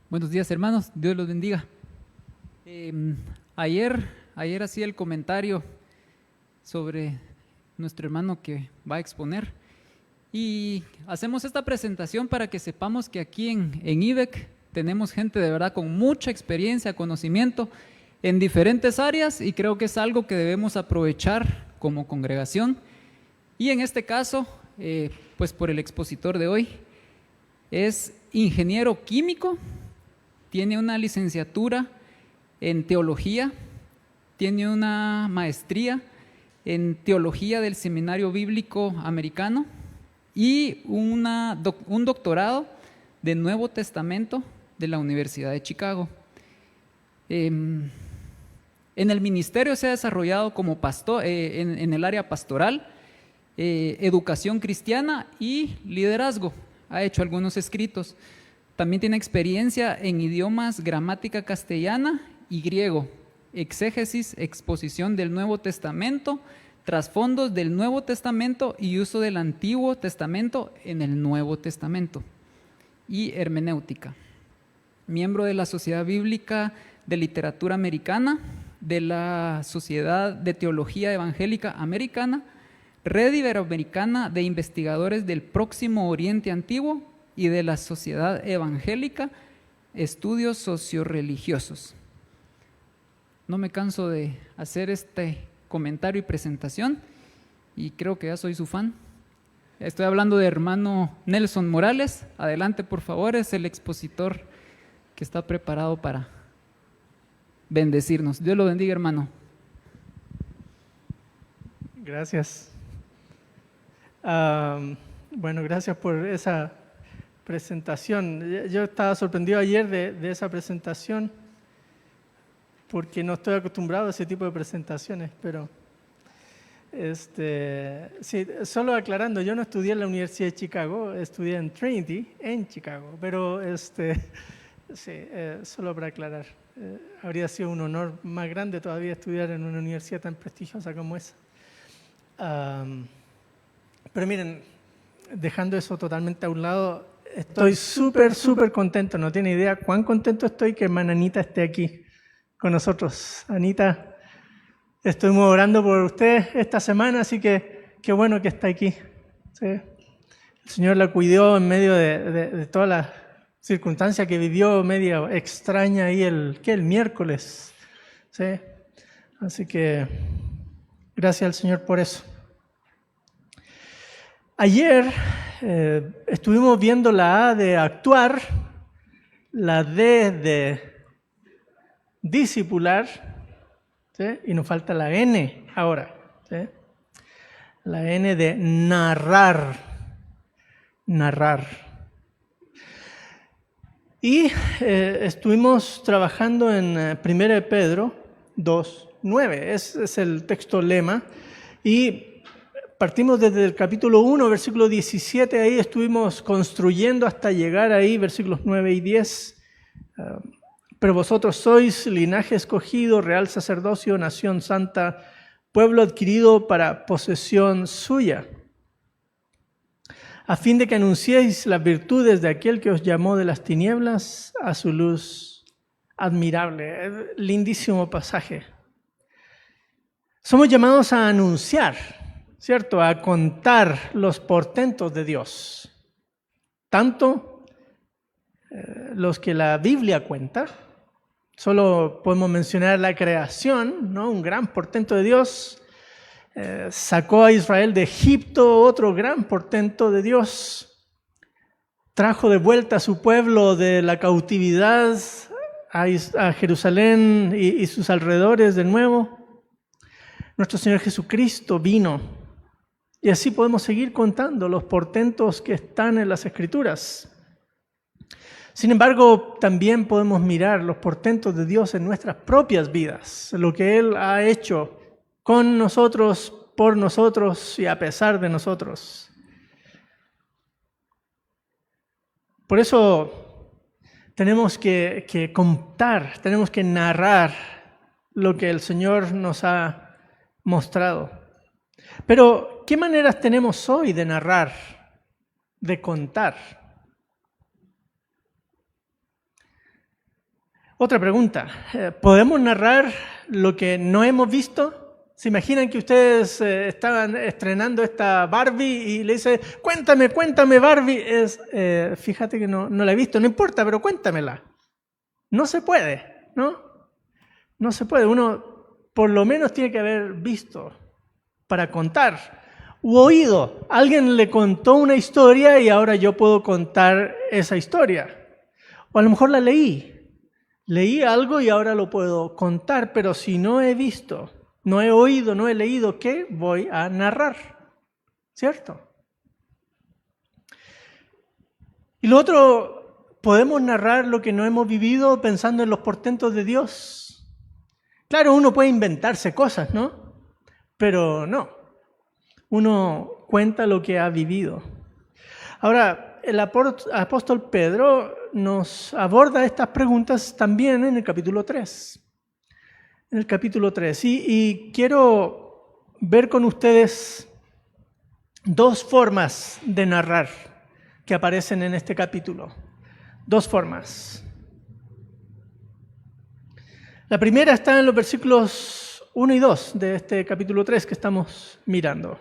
Buenos días, hermanos. Dios los bendiga. Ayer hacía el comentario sobre nuestro hermano que va a exponer y hacemos esta presentación para que sepamos que aquí en IBEC tenemos gente de verdad con mucha experiencia, conocimiento en diferentes áreas y creo que es algo que debemos aprovechar como congregación. Y en este caso, pues por el expositor de hoy, es ingeniero químico. Tiene una licenciatura en teología, tiene una maestría en teología del Seminario Bíblico Americano y un doctorado de Nuevo Testamento de la Universidad de Chicago. En el ministerio se ha desarrollado como pastor, en el área pastoral, educación cristiana y liderazgo. Ha hecho algunos escritos. También tiene experiencia en idiomas, gramática castellana y griego, exégesis, exposición del Nuevo Testamento, trasfondos del Nuevo Testamento y uso del Antiguo Testamento en el Nuevo Testamento, y hermenéutica. Miembro de la Sociedad Bíblica de Literatura Americana, de la Sociedad de Teología Evangélica Americana, Red Iberoamericana de Investigadores del Próximo Oriente Antiguo y de la Sociedad Evangélica Estudios Socioreligiosos. No me canso de hacer este comentario y presentación y creo que ya soy su fan. Estoy hablando de hermano Nelson Morales. Adelante, por favor, es el expositor que está preparado para bendecirnos. Dios lo bendiga, hermano. Gracias. Bueno, gracias por esa presentación. Yo estaba sorprendido ayer de esa presentación porque no estoy acostumbrado a ese tipo de presentaciones, pero sí, solo aclarando, yo no estudié en la Universidad de Chicago, estudié en Trinity, en Chicago, pero sí, solo para aclarar, habría sido un honor más grande todavía estudiar en una universidad tan prestigiosa como esa. Pero miren, dejando eso totalmente a un lado, estoy súper contento. No tiene idea cuán contento estoy que hermana Anita esté aquí con nosotros. Anita, estuvimos orando por usted esta semana, así que qué bueno que está aquí. ¿Sí? El Señor la cuidó en medio de todas las circunstancias que vivió, media extraña ahí el miércoles. ¿Sí? Así que gracias al Señor por eso. Ayer estuvimos viendo la A de actuar, la D de discipular, ¿sí? Y nos falta la N ahora, ¿sí? La N de narrar. Y estuvimos trabajando en 1 Pedro 2:9, es el texto lema, y partimos desde el capítulo 1, versículo 17, ahí estuvimos construyendo hasta llegar ahí, versículos 9 y 10. Pero vosotros sois linaje escogido, real sacerdocio, nación santa, pueblo adquirido para posesión suya, a fin de que anunciéis las virtudes de aquel que os llamó de las tinieblas a su luz admirable. Lindísimo pasaje. Somos llamados a anunciar, ¿cierto? A contar los portentos de Dios, tanto los que la Biblia cuenta. Solo podemos mencionar la creación, ¿no? Un gran portento de Dios. Sacó a Israel de Egipto, otro gran portento de Dios. Trajo de vuelta a su pueblo de la cautividad a Jerusalén y sus alrededores de nuevo. Nuestro Señor Jesucristo vino. Y así podemos seguir contando los portentos que están en las Escrituras. Sin embargo, también podemos mirar los portentos de Dios en nuestras propias vidas, lo que Él ha hecho con nosotros, por nosotros y a pesar de nosotros. Por eso tenemos que contar, tenemos que narrar lo que el Señor nos ha mostrado. Pero, ¿qué maneras tenemos hoy de narrar, de contar? Otra pregunta. ¿Podemos narrar lo que no hemos visto? ¿Se imaginan que ustedes estaban estrenando esta Barbie y le dice, cuéntame Barbie? Fíjate que no la he visto, no importa, pero cuéntamela. No se puede, ¿no? No se puede. Uno por lo menos tiene que haber visto para contar. U oído. Alguien le contó una historia y ahora yo puedo contar esa historia. O a lo mejor la leí. Leí algo y ahora lo puedo contar, pero si no he visto, no he oído, no he leído, ¿qué voy a narrar? ¿Cierto? Y lo otro, ¿podemos narrar lo que no hemos vivido pensando en los portentos de Dios? Claro, uno puede inventarse cosas, ¿no? Pero no. Uno cuenta lo que ha vivido. Ahora, el apóstol Pedro nos aborda estas preguntas también en el capítulo 3. En el capítulo 3. Y quiero ver con ustedes dos formas de narrar que aparecen en este capítulo. Dos formas. La primera está en los versículos 1 y 2 de este capítulo 3 que estamos mirando.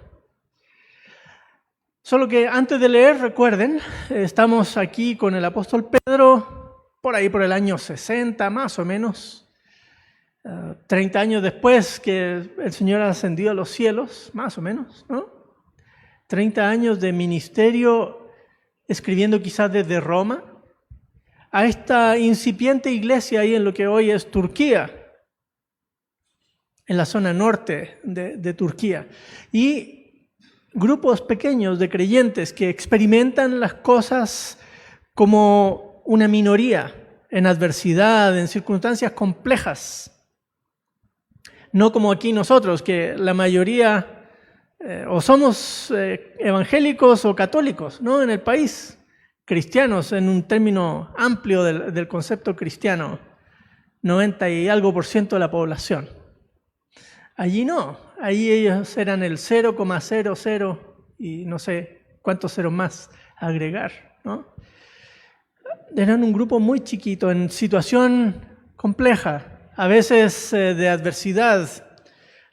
Solo que antes de leer, recuerden, estamos aquí con el apóstol Pedro, por ahí por el año 60 más o menos, 30 años después que el Señor ascendió a los cielos, más o menos, ¿no? 30 años de ministerio escribiendo quizás desde Roma a esta incipiente iglesia ahí en lo que hoy es Turquía, en la zona norte de Turquía. Y grupos pequeños de creyentes que experimentan las cosas como una minoría, en adversidad, en circunstancias complejas. No como aquí nosotros, que la mayoría o somos evangélicos o católicos, ¿no? En el país, cristianos en un término amplio del concepto cristiano, 90 y algo % de la población. Allí no, allí ellos eran el 0,00 y no sé cuántos ceros más agregar, ¿no? Eran un grupo muy chiquito, en situación compleja, a veces de adversidad.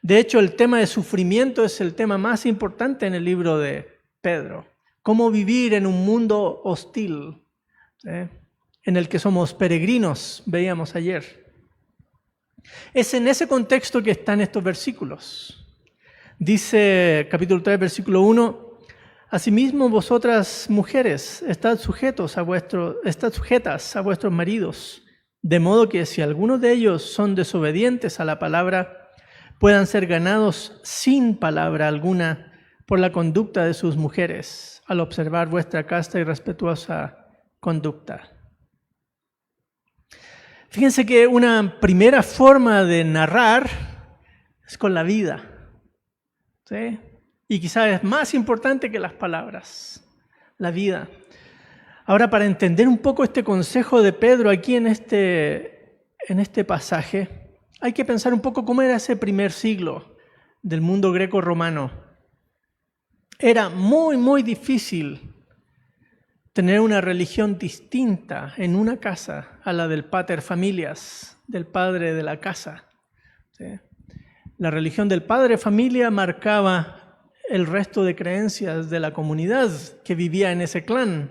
De hecho, el tema de sufrimiento es el tema más importante en el libro de Pedro. Cómo vivir en un mundo hostil, en el que somos peregrinos, veíamos ayer. Es en ese contexto que están estos versículos. Dice capítulo 3, versículo 1, asimismo vosotras mujeres, estad sujetas a vuestros maridos, de modo que si algunos de ellos son desobedientes a la palabra, puedan ser ganados sin palabra alguna por la conducta de sus mujeres, al observar vuestra casta y respetuosa conducta. Fíjense que una primera forma de narrar es con la vida, ¿sí? Y quizás es más importante que las palabras, la vida. Ahora, para entender un poco este consejo de Pedro aquí en este pasaje, hay que pensar un poco cómo era ese primer siglo del mundo greco-romano. Era muy, muy difícil tener una religión distinta en una casa a la del pater familias, del padre de la casa. ¿Sí? La religión del padre familia marcaba el resto de creencias de la comunidad que vivía en ese clan.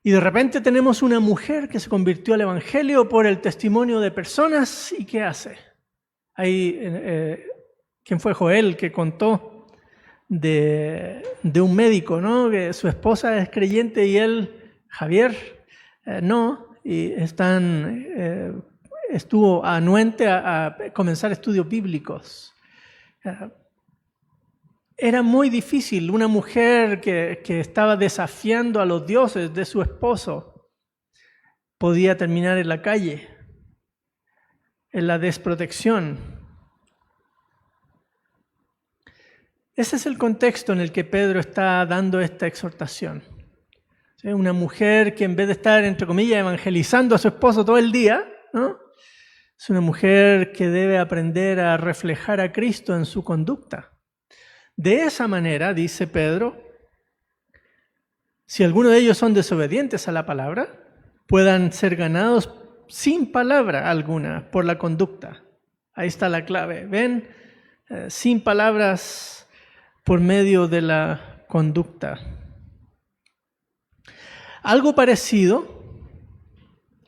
Y de repente tenemos una mujer que se convirtió al evangelio por el testimonio de personas. ¿Y qué hace? Ahí, ¿quién fue Joel que contó de un médico, ¿no? Que su esposa es creyente y él, Javier, no, y estuvo anuente a comenzar estudios bíblicos. Era muy difícil, una mujer que estaba desafiando a los dioses de su esposo podía terminar en la calle, en la desprotección. Ese es el contexto en el que Pedro está dando esta exhortación. Una mujer que en vez de estar, entre comillas, evangelizando a su esposo todo el día, ¿no? Es una mujer que debe aprender a reflejar a Cristo en su conducta. De esa manera, dice Pedro, si alguno de ellos son desobedientes a la palabra, puedan ser ganados sin palabra alguna por la conducta. Ahí está la clave. ¿Ven? Sin palabras por medio de la conducta. Algo parecido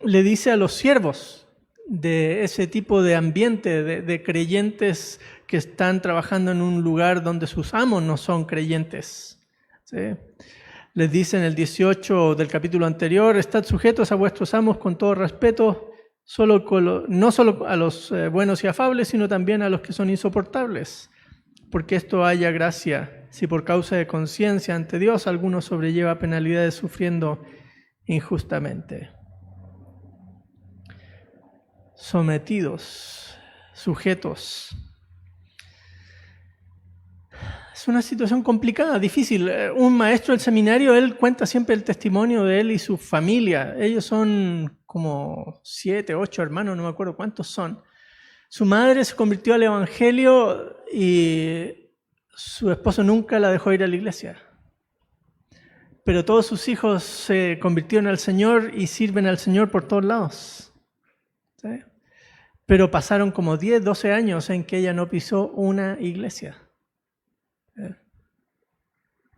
le dice a los siervos de ese tipo de ambiente, de creyentes que están trabajando en un lugar donde sus amos no son creyentes. ¿Sí? Les dice en el 18 del capítulo anterior: estad sujetos a vuestros amos con todo respeto, no solo a los buenos y afables, sino también a los que son insoportables, porque esto haya gracia, si por causa de conciencia ante Dios alguno sobrelleva penalidades sufriendo injustamente. Sometidos, sujetos. Es una situación complicada, difícil. Un maestro del seminario, él cuenta siempre el testimonio de él y su familia. Ellos son como 7, 8 hermanos, no me acuerdo cuántos son. Su madre se convirtió al evangelio y su esposo nunca la dejó ir a la iglesia. Pero todos sus hijos se convirtieron al Señor y sirven al Señor por todos lados. ¿Sí? Pero pasaron como 10, 12 años en que ella no pisó una iglesia.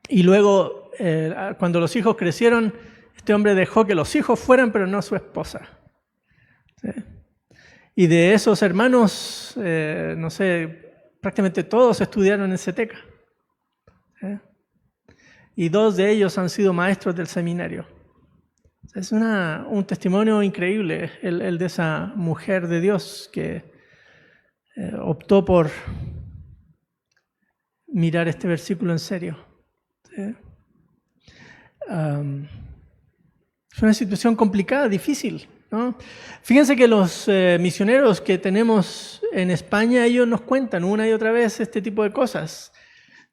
Y luego, cuando los hijos crecieron, este hombre dejó que los hijos fueran, pero no su esposa. ¿Sí? Y de esos hermanos, prácticamente todos estudiaron en CETECA. ¿Sí? Y 2 de ellos han sido maestros del seminario. Es un testimonio increíble el de esa mujer de Dios que optó por mirar este versículo en serio. ¿Sí? Es una situación complicada, difícil, ¿no? Fíjense que los misioneros que tenemos en España, ellos nos cuentan una y otra vez este tipo de cosas,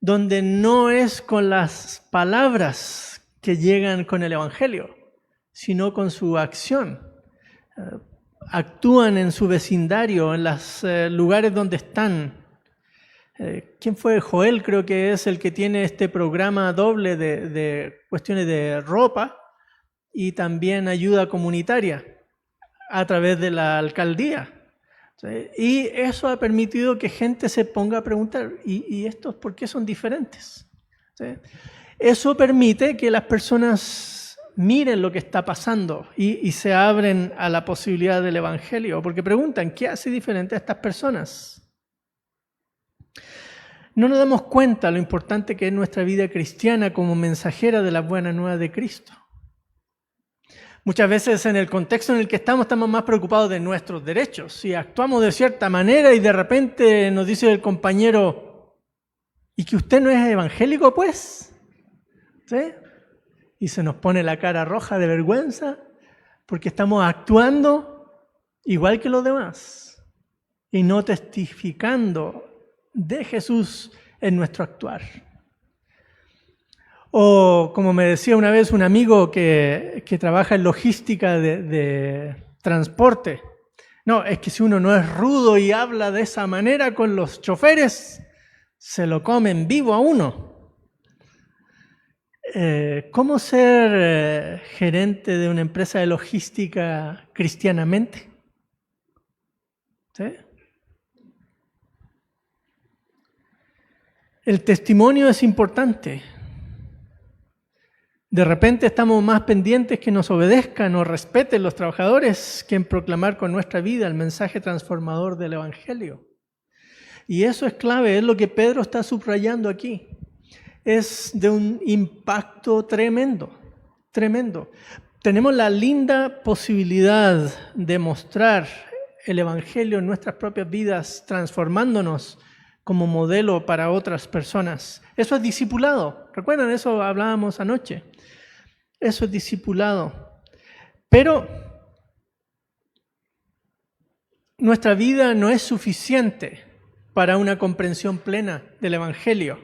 donde no es con las palabras que llegan con el evangelio, sino con su acción. Actúan en su vecindario, en los lugares donde están. ¿Quién fue? Joel, creo que es el que tiene este programa doble de cuestiones de ropa y también ayuda comunitaria a través de la alcaldía. ¿Sí? Y eso ha permitido que gente se ponga a preguntar, ¿y estos por qué son diferentes? ¿Sí? Eso permite que las personas miren lo que está pasando y se abren a la posibilidad del evangelio, porque preguntan, ¿qué hace diferente a estas personas? No nos damos cuenta lo importante que es nuestra vida cristiana como mensajera de la buena nueva de Cristo. Muchas veces en el contexto en el que estamos más preocupados de nuestros derechos. Si actuamos de cierta manera y de repente nos dice el compañero, ¿y que usted no es evangélico, pues? ¿Sí? Y se nos pone la cara roja de vergüenza porque estamos actuando igual que los demás y no testificando de Jesús en nuestro actuar. O como me decía una vez un amigo que trabaja en logística de transporte, no, es que si uno no es rudo y habla de esa manera con los choferes, se lo comen vivo a uno. ¿Cómo ser gerente de una empresa de logística cristianamente? ¿Sí? El testimonio es importante. De repente estamos más pendientes que nos obedezcan o respeten los trabajadores que en proclamar con nuestra vida el mensaje transformador del Evangelio. Y eso es clave, es lo que Pedro está subrayando aquí. Es de un impacto tremendo, tremendo. Tenemos la linda posibilidad de mostrar el Evangelio en nuestras propias vidas, transformándonos como modelo para otras personas. Eso es discipulado. ¿Recuerdan? Eso hablábamos anoche. Eso es discipulado. Pero nuestra vida no es suficiente para una comprensión plena del Evangelio.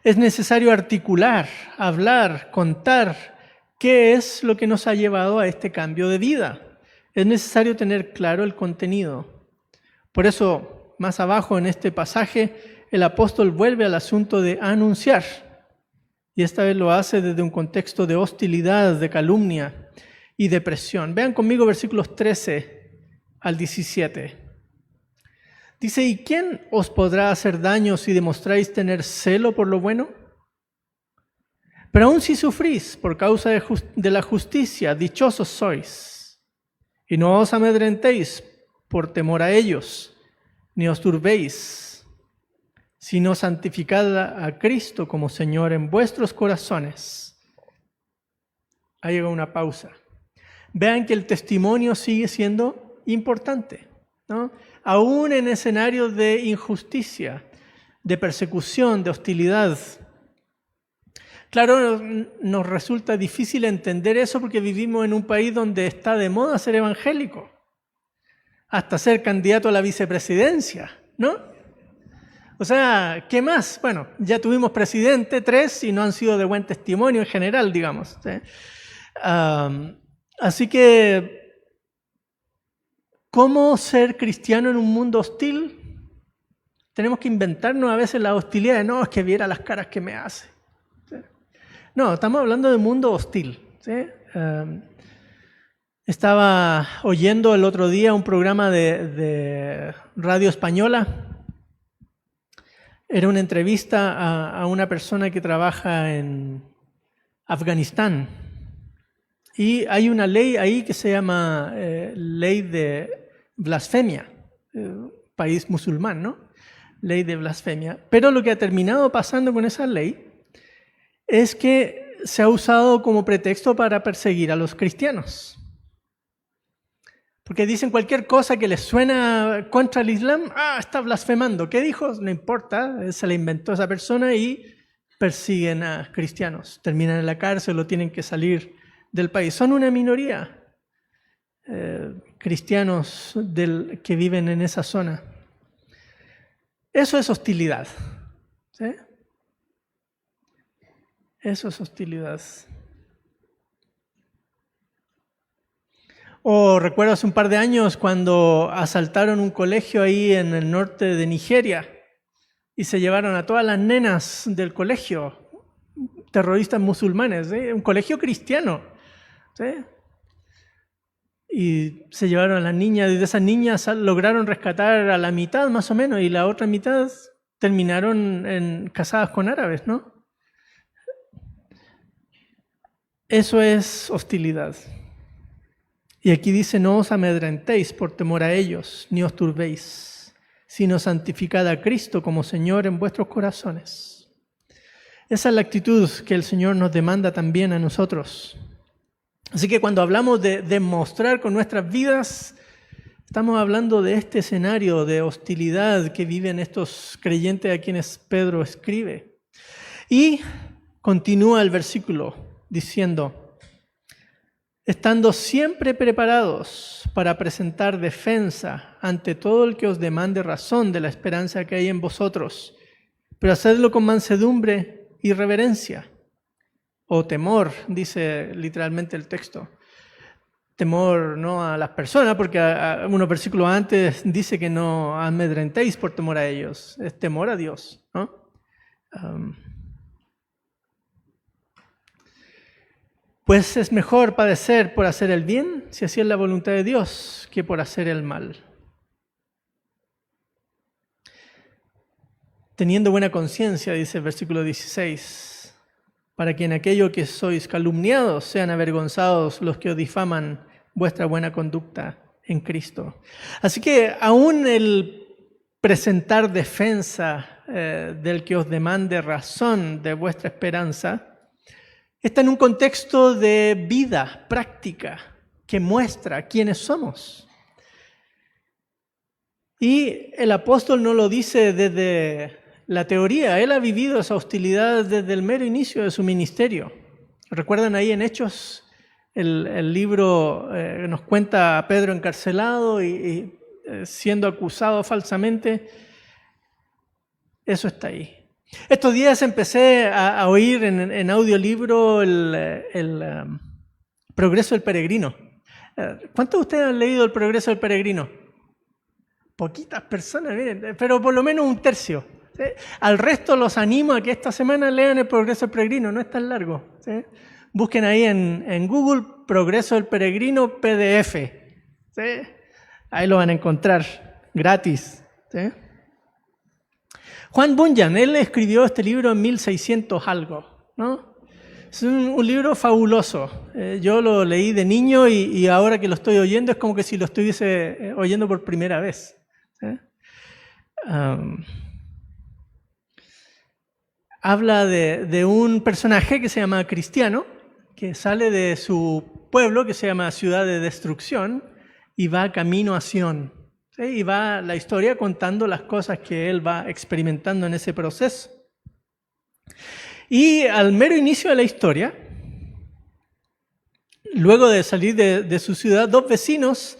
Es necesario articular, hablar, contar qué es lo que nos ha llevado a este cambio de vida. Es necesario tener claro el contenido. Por eso, más abajo en este pasaje, el apóstol vuelve al asunto de anunciar. Y esta vez lo hace desde un contexto de hostilidad, de calumnia. y depresión. Vean conmigo versículos 13 al 17. Dice, ¿y quién os podrá hacer daño si demostráis tener celo por lo bueno? Pero aun si sufrís por causa de la justicia, dichosos sois. Y no os amedrentéis por temor a ellos, ni os turbéis, sino santificad a Cristo como Señor en vuestros corazones. Ahí llega una pausa. Vean que el testimonio sigue siendo importante, ¿no? Aún en escenarios de injusticia, de persecución, de hostilidad. Claro, nos resulta difícil entender eso porque vivimos en un país donde está de moda ser evangélico, hasta ser candidato a la vicepresidencia, ¿no? O sea, ¿qué más? Bueno, ya tuvimos presidente 3 y no han sido de buen testimonio en general, digamos, ¿sí? Así que, ¿cómo ser cristiano en un mundo hostil? Tenemos que inventarnos a veces la hostilidad de, no, es que viera las caras que me hace. ¿Sí? No, estamos hablando de mundo hostil, ¿sí? Estaba oyendo el otro día un programa de radio española. Era una entrevista a una persona que trabaja en Afganistán. Y hay una ley ahí que se llama ley de blasfemia, país musulmán, ¿no? Ley de blasfemia. Pero lo que ha terminado pasando con esa ley es que se ha usado como pretexto para perseguir a los cristianos. Porque dicen cualquier cosa que les suena contra el Islam, está blasfemando. ¿Qué dijo? No importa, se la inventó esa persona y persiguen a cristianos. Terminan en la cárcel o tienen que salir del país. Son una minoría cristianos que viven en esa zona. Eso es hostilidad, ¿sí? Eso es hostilidad. Recuerdo hace un par de años cuando asaltaron un colegio ahí en el norte de Nigeria y se llevaron a todas las nenas del colegio, terroristas musulmanes, ¿sí? Un colegio cristiano, ¿sí? Y se llevaron a las niñas, y de esas niñas lograron rescatar a la mitad más o menos, y la otra mitad terminaron casadas con árabes, ¿no? Eso es hostilidad. Y aquí dice, no os amedrentéis por temor a ellos, ni os turbéis, sino santificad a Cristo como Señor en vuestros corazones. Esa es la actitud que el Señor nos demanda también a nosotros. Así que cuando hablamos de demostrar con nuestras vidas, estamos hablando de este escenario de hostilidad que viven estos creyentes a quienes Pedro escribe. Y continúa el versículo diciendo, estando siempre preparados para presentar defensa ante todo el que os demande razón de la esperanza que hay en vosotros, pero hacedlo con mansedumbre y reverencia, o temor, dice literalmente el texto. Temor no a las personas, porque unos versículos antes dice que no amedrentéis por temor a ellos, es temor a Dios, ¿no? Pues es mejor padecer por hacer el bien, si así es la voluntad de Dios, que por hacer el mal. Teniendo buena conciencia, dice el versículo 16, para que en aquello que sois calumniados sean avergonzados los que os difaman vuestra buena conducta en Cristo. Así que aún el presentar defensa del que os demande razón de vuestra esperanza, está en un contexto de vida práctica que muestra quiénes somos. Y el apóstol no lo dice desde la teoría, él ha vivido esa hostilidad desde el mero inicio de su ministerio. ¿Recuerdan ahí en Hechos? El libro nos cuenta a Pedro encarcelado y siendo acusado falsamente. Eso está ahí. Estos días empecé a oír en audiolibro el Progreso del Peregrino. ¿Cuántos de ustedes han leído el Progreso del Peregrino? Poquitas personas, miren, pero por lo menos un tercio. ¿Sí? Al resto los animo a que esta semana lean el Progreso del Peregrino, no es tan largo. ¿Sí? Busquen ahí en Google Progreso del Peregrino PDF. ¿Sí? Ahí lo van a encontrar, gratis. ¿Sí? Juan Bunyan, él escribió este libro en 1600 algo, ¿no? Es un libro fabuloso. Yo lo leí de niño y ahora que lo estoy oyendo es como que si lo estuviese oyendo por primera vez. ¿Sí? Habla de un personaje que se llama Cristiano, que sale de su pueblo, que se llama Ciudad de Destrucción, y va camino a Sion. ¿Sí? Y va la historia contando las cosas que él va experimentando en ese proceso. Y al mero inicio de la historia, luego de salir de su ciudad, dos vecinos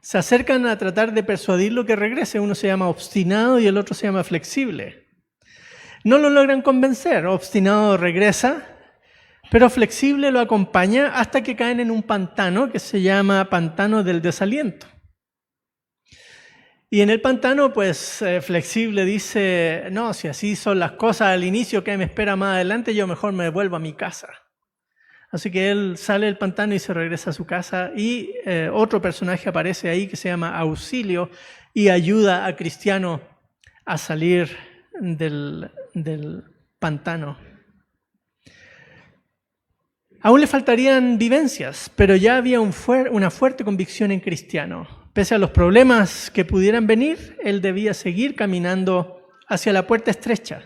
se acercan a tratar de persuadirlo que regrese. Uno se llama Obstinado y el otro se llama Flexible. No lo logran convencer. Obstinado regresa, pero Flexible lo acompaña hasta que caen en un pantano que se llama Pantano del Desaliento. Y en el pantano, pues Flexible dice, no, si así son las cosas al inicio, ¿qué me espera más adelante? Yo mejor me vuelvo a mi casa. Así que él sale del pantano y se regresa a su casa y otro personaje aparece ahí que se llama Auxilio y ayuda a Cristiano a salir del pantano. Aún le faltarían vivencias, pero ya había una fuerte convicción en Cristiano. Pese a los problemas que pudieran venir, él debía seguir caminando hacia la puerta estrecha.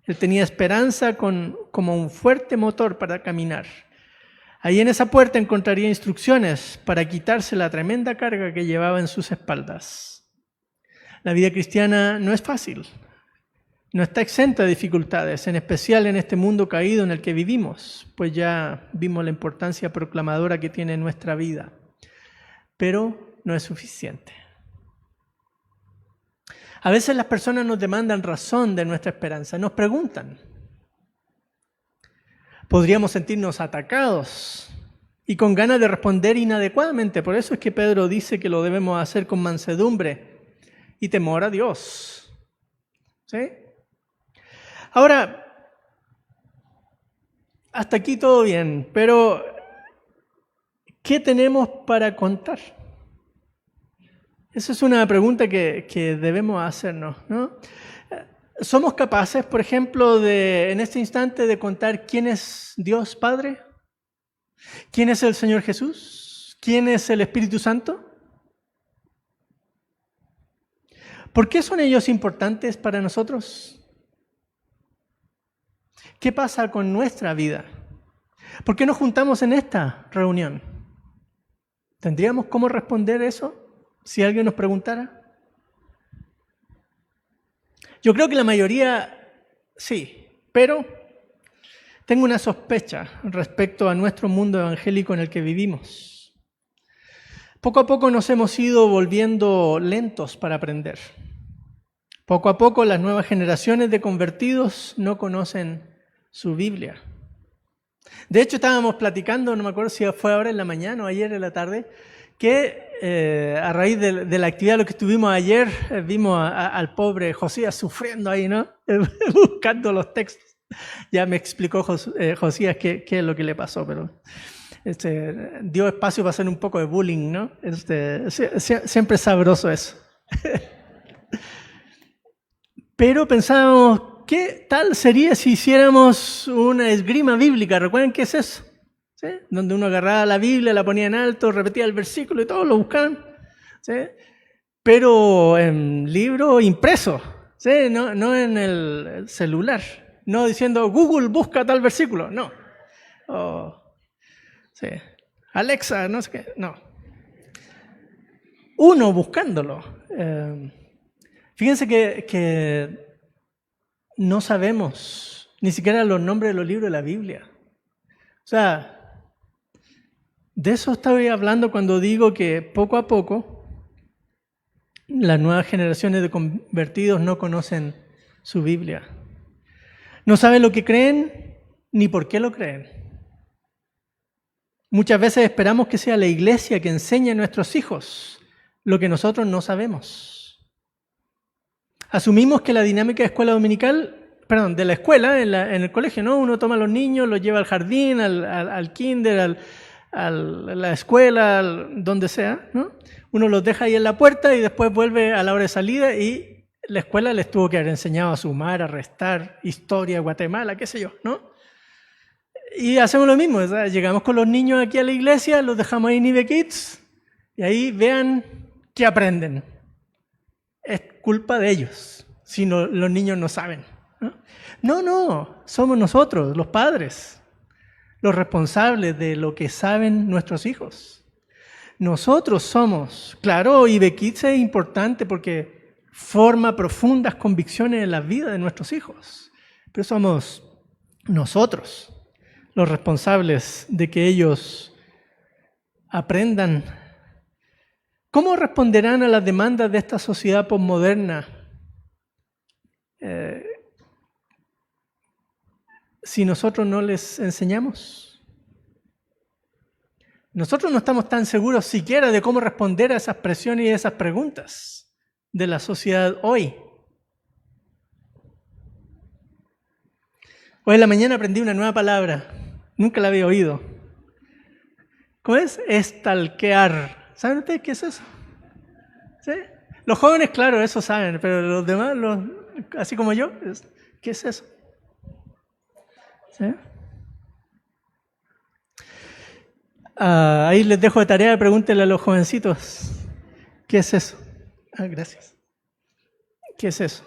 Él tenía esperanza como un fuerte motor para caminar. Ahí en esa puerta encontraría instrucciones para quitarse la tremenda carga que llevaba en sus espaldas. La vida cristiana no es fácil, no está exenta de dificultades, en especial en este mundo caído en el que vivimos, pues ya vimos la importancia proclamadora que tiene nuestra vida. Pero no es suficiente. A veces las personas nos demandan razón de nuestra esperanza, nos preguntan. Podríamos sentirnos atacados y con ganas de responder inadecuadamente. Por eso es que Pedro dice que lo debemos hacer con mansedumbre y temor a Dios. ¿Sí? Ahora, hasta aquí todo bien, pero ¿qué tenemos para contar? Esa es una pregunta que debemos hacernos, ¿no? ¿Somos capaces, por ejemplo, en este instante de contar quién es Dios Padre? ¿Quién es el Señor Jesús? ¿Quién es el Espíritu Santo? ¿Por qué son ellos importantes para nosotros? ¿Qué pasa con nuestra vida? ¿Por qué nos juntamos en esta reunión? ¿Tendríamos cómo responder eso si alguien nos preguntara? Yo creo que la mayoría sí, pero tengo una sospecha respecto a nuestro mundo evangélico en el que vivimos. Poco a poco nos hemos ido volviendo lentos para aprender. Poco a poco las nuevas generaciones de convertidos no conocen su Biblia. De hecho, estábamos platicando, no me acuerdo si fue ahora en la mañana o ayer en la tarde, que a raíz de la actividad de lo que estuvimos ayer, vimos al pobre Josías sufriendo ahí, ¿no? Buscando los textos. Ya me explicó Josías qué es lo que le pasó, pero dio espacio para hacer un poco de bullying, ¿no? Siempre es sabroso eso. Pero pensábamos, ¿qué tal sería si hiciéramos una esgrima bíblica? ¿Recuerdan qué es eso? ¿Sí? Donde uno agarraba la Biblia, la ponía en alto, repetía el versículo y todos lo buscaban. ¿Sí? Pero en libro impreso, ¿sí? No en el celular. No diciendo, Google, busca tal versículo. No. Sí. Alexa, no sé qué. No. Uno buscándolo. Fíjense que no sabemos ni siquiera los nombres de los libros de la Biblia. O sea, de eso estoy hablando cuando digo que poco a poco las nuevas generaciones de convertidos no conocen su Biblia. No saben lo que creen ni por qué lo creen. Muchas veces esperamos que sea la iglesia que enseñe a nuestros hijos lo que nosotros no sabemos. Asumimos que la dinámica de escuela dominical de la escuela, en el colegio, ¿no? Uno toma a los niños, los lleva al jardín, al kinder, a la escuela, donde sea, ¿no? Uno los deja ahí en la puerta y después vuelve a la hora de salida y la escuela les tuvo que haber enseñado a sumar, a restar, historia, Guatemala, qué sé yo, ¿no? Y hacemos lo mismo, ¿verdad? Llegamos con los niños aquí a la iglesia, los dejamos ahí en IB Kids y ahí vean qué aprenden. Es culpa de ellos, si no, los niños no saben. No, somos nosotros, los padres, los responsables de lo que saben nuestros hijos. Nosotros somos, claro, IB Kids es importante porque forma profundas convicciones en la vida de nuestros hijos, pero somos nosotros los responsables de que ellos aprendan. ¿Cómo responderán a las demandas de esta sociedad posmoderna si nosotros no les enseñamos? Nosotros no estamos tan seguros siquiera de cómo responder a esas presiones y a esas preguntas de la sociedad hoy. Hoy en la mañana aprendí una nueva palabra, nunca la había oído. ¿Cómo es? Estalquear. ¿Saben ustedes qué es eso? ¿Sí? Los jóvenes, claro, eso saben, pero los demás, así como yo, ¿qué es eso? ¿Sí? Ahí les dejo de tarea, pregúntenle a los jovencitos, ¿qué es eso? Gracias. ¿Qué es eso?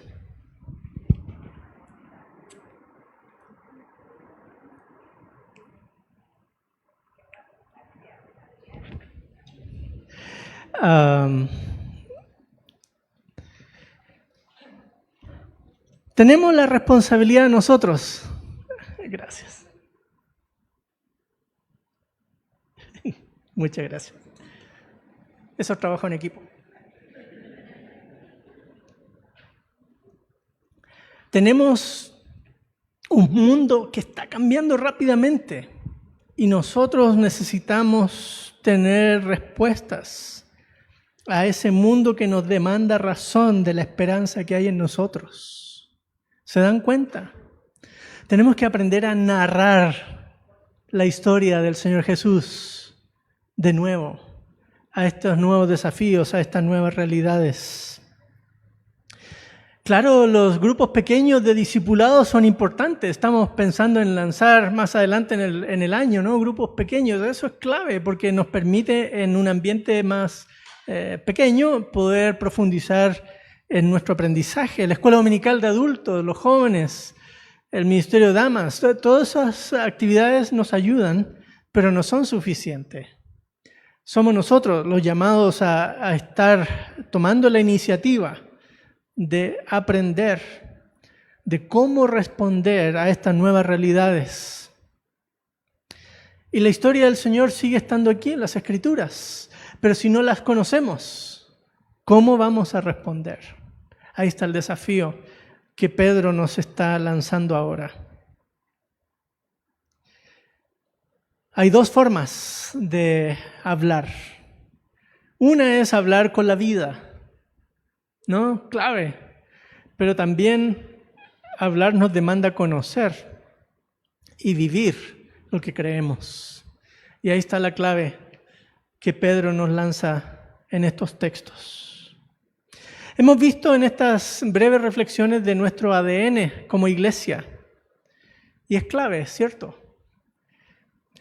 Tenemos la responsabilidad nosotros. Gracias. Muchas gracias. Eso es trabajo en equipo. Tenemos un mundo que está cambiando rápidamente y nosotros necesitamos tener respuestas a ese mundo que nos demanda razón de la esperanza que hay en nosotros. ¿Se dan cuenta? Tenemos que aprender a narrar la historia del Señor Jesús de nuevo, a estos nuevos desafíos, a estas nuevas realidades. Claro, los grupos pequeños de discipulados son importantes. Estamos pensando en lanzar más adelante en el año, ¿no? Grupos pequeños. Eso es clave porque nos permite en un ambiente más pequeño poder profundizar en nuestro aprendizaje. La escuela dominical de adultos, los jóvenes, el ministerio de damas, todas esas actividades nos ayudan, pero no son suficientes. Somos nosotros los llamados a estar tomando la iniciativa de aprender, de cómo responder a estas nuevas realidades. Y la historia del Señor sigue estando aquí en las Escrituras, pero si no las conocemos, ¿cómo vamos a responder? Ahí está el desafío que Pedro nos está lanzando ahora. Hay dos formas de hablar. Una es hablar con la vida, ¿no? Clave. Pero también hablar nos demanda conocer y vivir lo que creemos. Y ahí está la clave que Pedro nos lanza en estos textos. Hemos visto en estas breves reflexiones de nuestro ADN como iglesia. Y es clave, ¿cierto?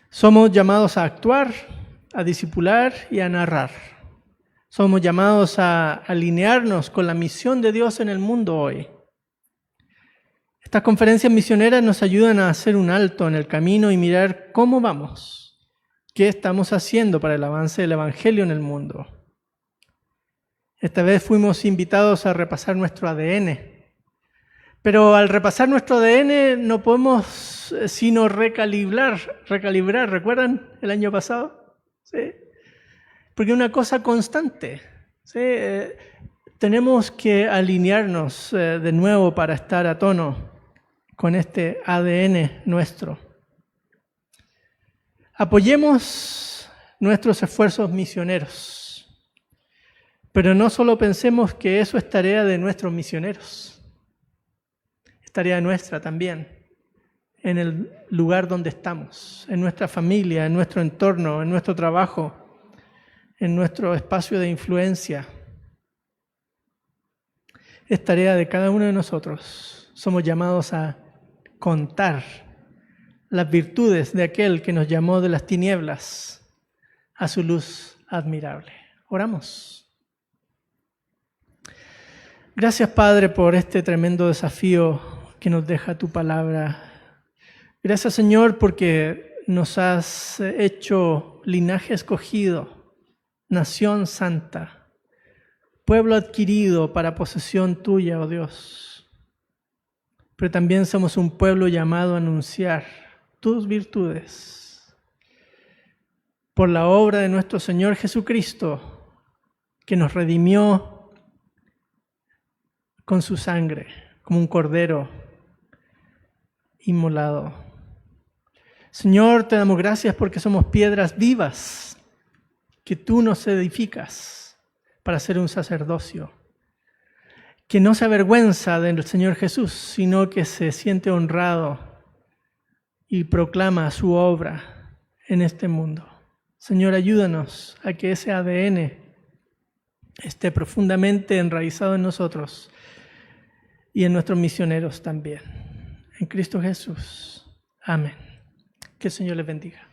Somos llamados a actuar, a discipular y a narrar. Somos llamados a alinearnos con la misión de Dios en el mundo hoy. Estas conferencias misioneras nos ayudan a hacer un alto en el camino y mirar cómo vamos, qué estamos haciendo para el avance del Evangelio en el mundo. Esta vez fuimos invitados a repasar nuestro ADN. Pero al repasar nuestro ADN no podemos sino recalibrar. ¿Recuerdan el año pasado? ¿Sí? Porque es una cosa constante. ¿Sí? Tenemos que alinearnos de nuevo para estar a tono con este ADN nuestro. Apoyemos nuestros esfuerzos misioneros. Pero no solo pensemos que eso es tarea de nuestros misioneros. Es tarea nuestra también, en el lugar donde estamos, en nuestra familia, en nuestro entorno, en nuestro trabajo, en nuestro espacio de influencia. Es tarea de cada uno de nosotros. Somos llamados a contar las virtudes de aquel que nos llamó de las tinieblas a su luz admirable. Oramos. Gracias, Padre, por este tremendo desafío que nos deja tu palabra. Gracias, Señor, porque nos has hecho linaje escogido, nación santa, pueblo adquirido para posesión tuya, oh Dios. Pero también somos un pueblo llamado a anunciar tus virtudes por la obra de nuestro Señor Jesucristo, que nos redimió con su sangre, como un cordero inmolado. Señor, te damos gracias porque somos piedras vivas que tú nos edificas para ser un sacerdocio, que no se avergüenza del Señor Jesús, sino que se siente honrado y proclama su obra en este mundo. Señor, ayúdanos a que ese ADN esté profundamente enraizado en nosotros y en nuestros misioneros también. En Cristo Jesús. Amén. Que el Señor les bendiga.